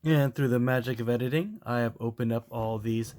And through the magic of editing, I have opened up all these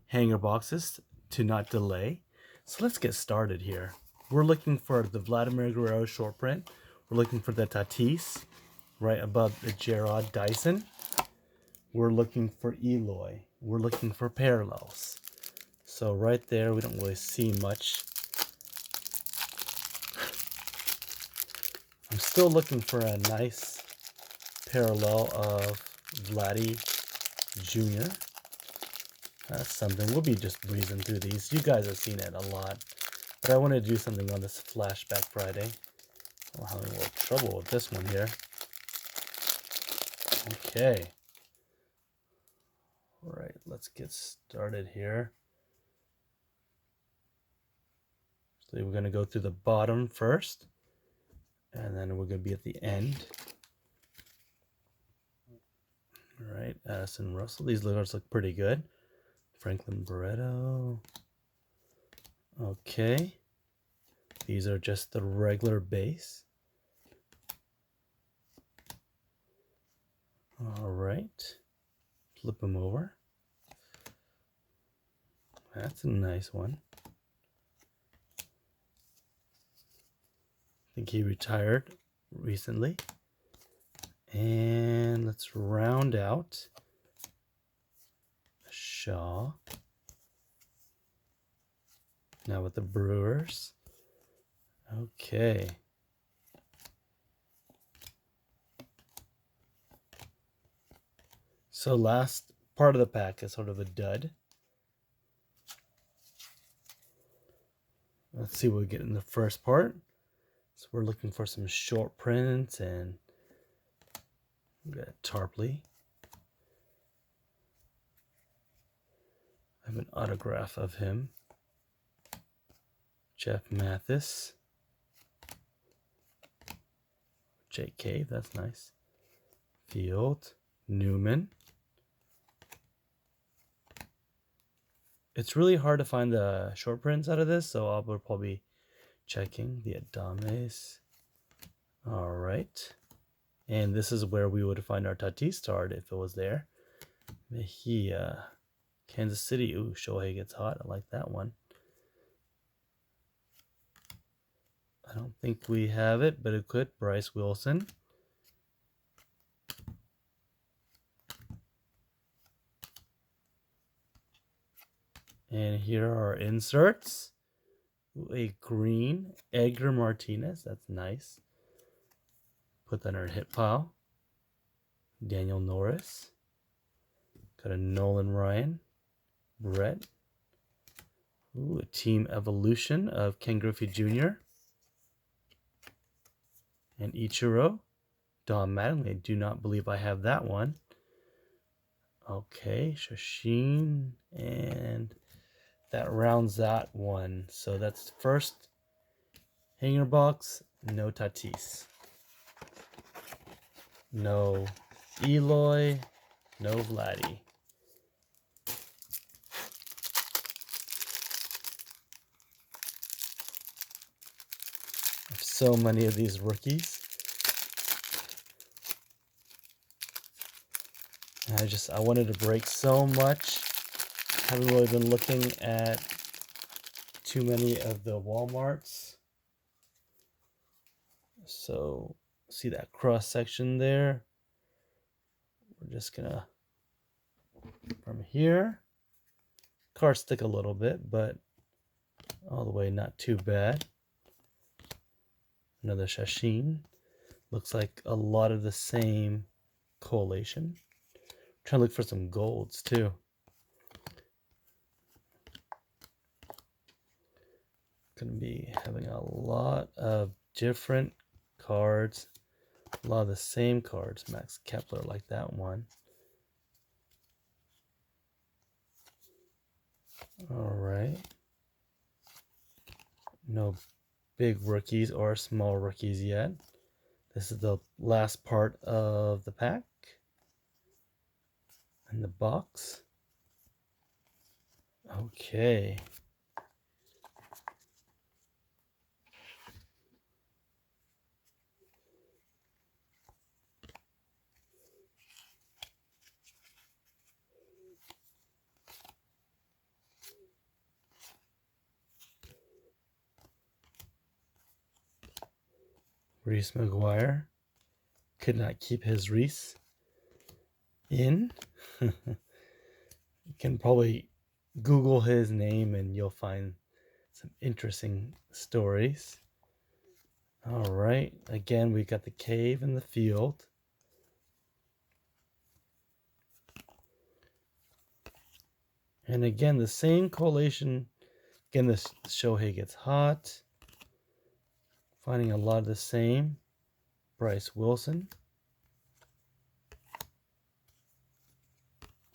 hanger boxes to not delay. So let's get started here. We're looking for the Vladimir Guerrero short print. We're looking for the Tatis right above the Gerard Dyson. We're looking for Eloy. We're looking for parallels. So right there, we don't really see much. I'm still looking for a nice parallel of Vladdy Jr. That's something. We'll be just breezing through these. You guys have seen it a lot. But I want to do something on this Flashback Friday. I'm having a little trouble with this one here. Okay. All right, let's get started here. So we're going to go through the bottom first. And then we're going to be at the end. All right, Addison Russell. These letters look pretty good. Franklin Barreto. Okay. These are just the regular base. All right. Flip them over. That's a nice one. I think he retired recently. And let's round out Shaw. Now with the Brewers. Okay. So last part of the pack is sort of a dud. Let's see what we get in the first part. So we're looking for some short prints, and we got Tarpley. I have an autograph of him. Jeff Mathis. J.K., that's nice. Field. Newman. It's really hard to find the short prints out of this, so I'll probably be checking the Adames. All right. And this is where we would find our Tatis card if it was there. Mejia. Kansas City. Ooh, Shohei gets hot. I like that one. I don't think we have it, but it could. Bryce Wilson. And here are our inserts. Ooh, a green Edgar Martinez. That's nice. Put that in our hit pile. Daniel Norris. Got a Nolan Ryan. Brett. Ooh, a team evolution of Ken Griffey Jr. And Ichiro. Don Mattingly. I do not believe I have that one. Okay, Shashin. And that rounds that one. So that's the first hanger box. No Tatis. No Eloy. No Vladdy. I have so many of these rookies. I wanted to break so much. Haven't really been looking at too many of the Walmarts. So see that cross section there. We're just gonna, from here, cars stick a little bit, but all the way not too bad. Another Shashin. Looks like a lot of the same collation. Trying to look for some golds too. Gonna be having a lot of different cards. A lot of the same cards. Max Kepler, like that one. All right. No big rookies or small rookies yet. This is the last part of the pack. And the box. Okay. Reese McGuire could not keep his Reese in. You can probably Google his name and you'll find some interesting stories. All right, again, we got the cave and the field. And again, the same collation. Again, this Shohei gets hot. Finding a lot of the same. Bryce Wilson.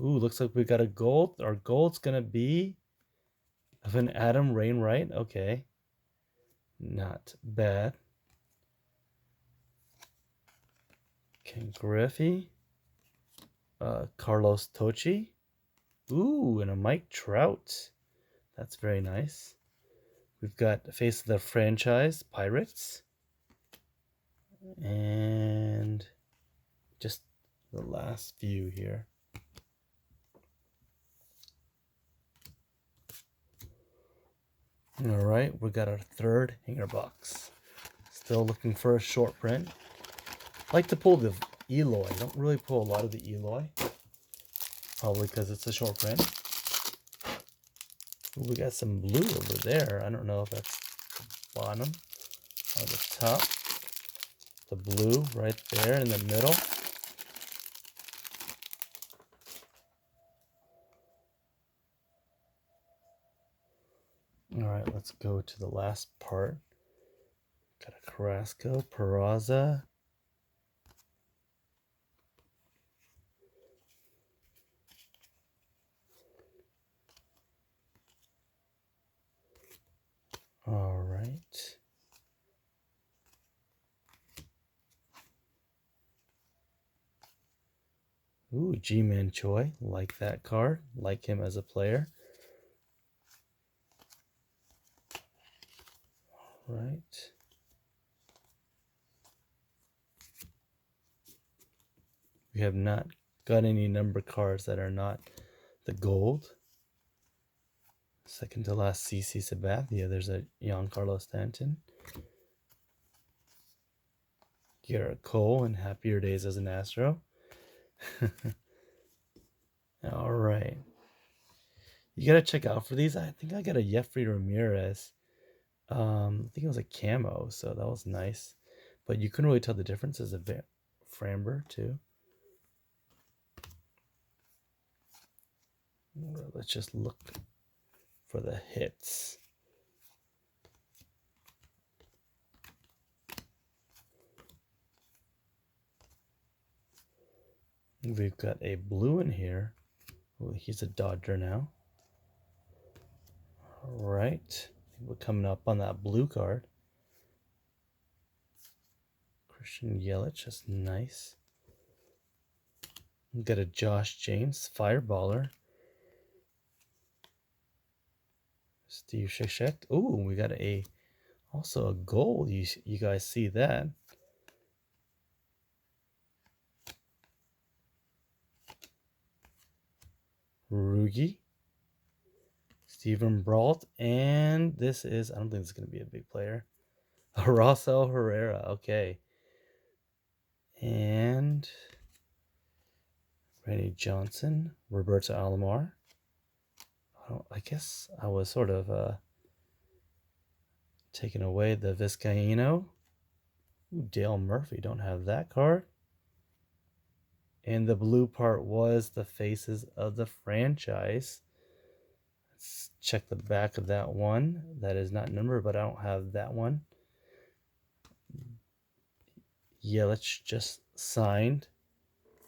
Ooh, looks like we got a gold. Our gold's going to be of an Adam Wainwright. Okay. Not bad. Ken Griffey. Carlos Tochi. Ooh, and a Mike Trout. That's very nice. We've got Face of the Franchise, Pirates. And just the last few here. All right, we got our third hanger box. Still looking for a short print. I like to pull the Eloy. I don't really pull a lot of the Eloy. Probably because it's a short print. Ooh, we got some blue over there. I don't know if that's the bottom or the top. The blue right there in the middle. All right, let's go to the last part. Got a Carrasco, Peraza. All right. Ooh, G-Man Choi. Like that card. Like him as a player. All right. We have not got any number cards that are not the gold. Second to last, CC Sabathia. There's a Giancarlo Stanton. Garrett Cole and Happier Days as an Astro. All right. You got to check out for these. I think I got a Jeffrey Ramirez. I think it was a camo, so that was nice. But you couldn't really tell the difference as a Framber, too. Let's just look for the hits. We've got a blue in here. Well, he's a Dodger now. All right. We're coming up on that blue card. Christian Yelich, just nice. We've got a Josh James, Fireballer. Steve Shishek. Ooh, we got also a gold. You guys see that? Rugi, Steven Brault, and this is, I don't think this is going to be a big player. Rossell Herrera, okay. And Randy Johnson, Roberto Alomar. I guess I was sort of taking away the Vizcaíno. Ooh, Dale Murphy, don't have that card. And the blue part was the Faces of the Franchise. Let's check the back of that one. That is not numbered, but I don't have that one. Yelich just signed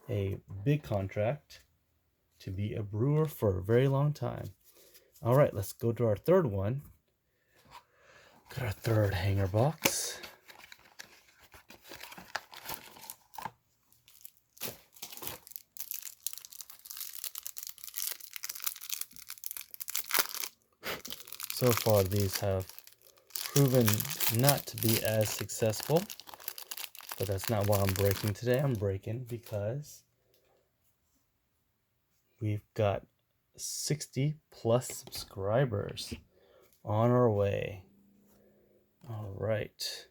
a big contract to be a Brewer for a very long time. All right, let's go to our third one. Got our third hanger box. So far, these have proven not to be as successful, but that's not why I'm breaking today. I'm breaking because we've got 60 plus subscribers on our way. All right.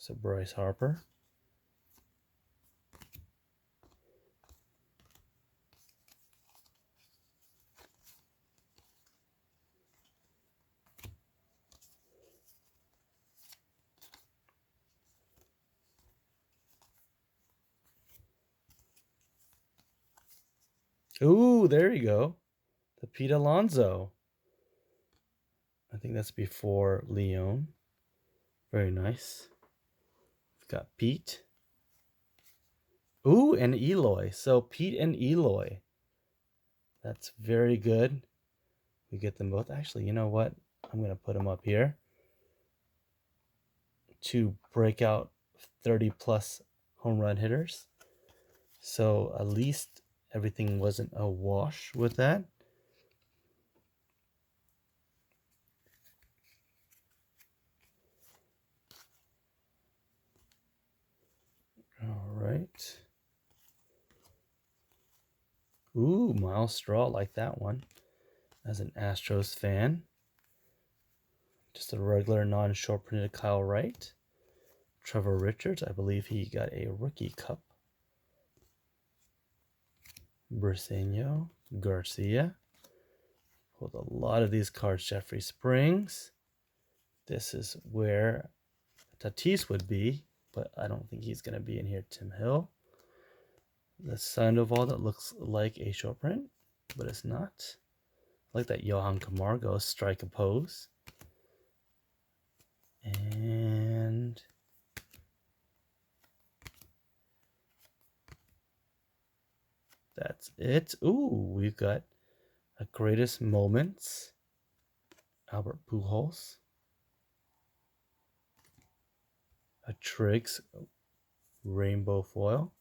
So Bryce Harper. Ooh, there you go. The Pete Alonso. I think that's before Leon. Very nice. We've got Pete. Ooh, and Eloy. So Pete and Eloy. That's very good. We get them both. Actually, you know what? I'm going to put them up here to break out 30 plus home run hitters. So at least everything wasn't a wash with that. All right. Ooh, Miles Straw, like that one. As an Astros fan. Just a regular non-short printed Kyle Wright. Trevor Richards, I believe he got a rookie cup. Briseño, Garcia. Pulled a lot of these cards. Jeffrey Springs. This is where Tatis would be, but I don't think he's going to be in here. Tim Hill. The Sandoval that looks like a short print, but it's not. I like that Johan Camargo strike a pose. And that's it. Ooh, we've got a greatest moments. Albert Pujols. A Triggs rainbow foil.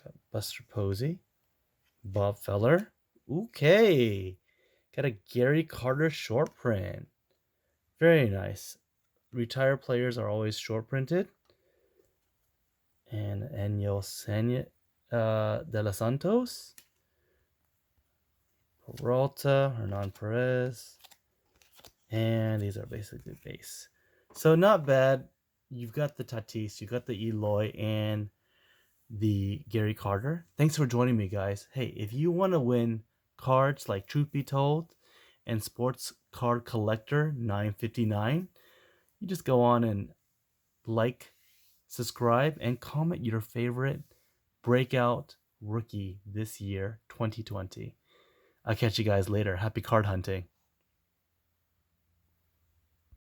Got Buster Posey. Bob Feller. Okay. Got a Gary Carter short print. Very nice. Retired players are always short printed. And Enyo Sanya de los Santos. Peralta, Hernan Perez. And these are basically base. So not bad. You've got the Tatis, you've got the Eloy, and the Gary Carter. Thanks for joining me, guys. Hey, if you want to win cards like Truth Be Told and Sports Card Collector 959, you just go on and like, subscribe, and comment your favorite breakout rookie this year, 2020. I'll catch you guys later. Happy card hunting.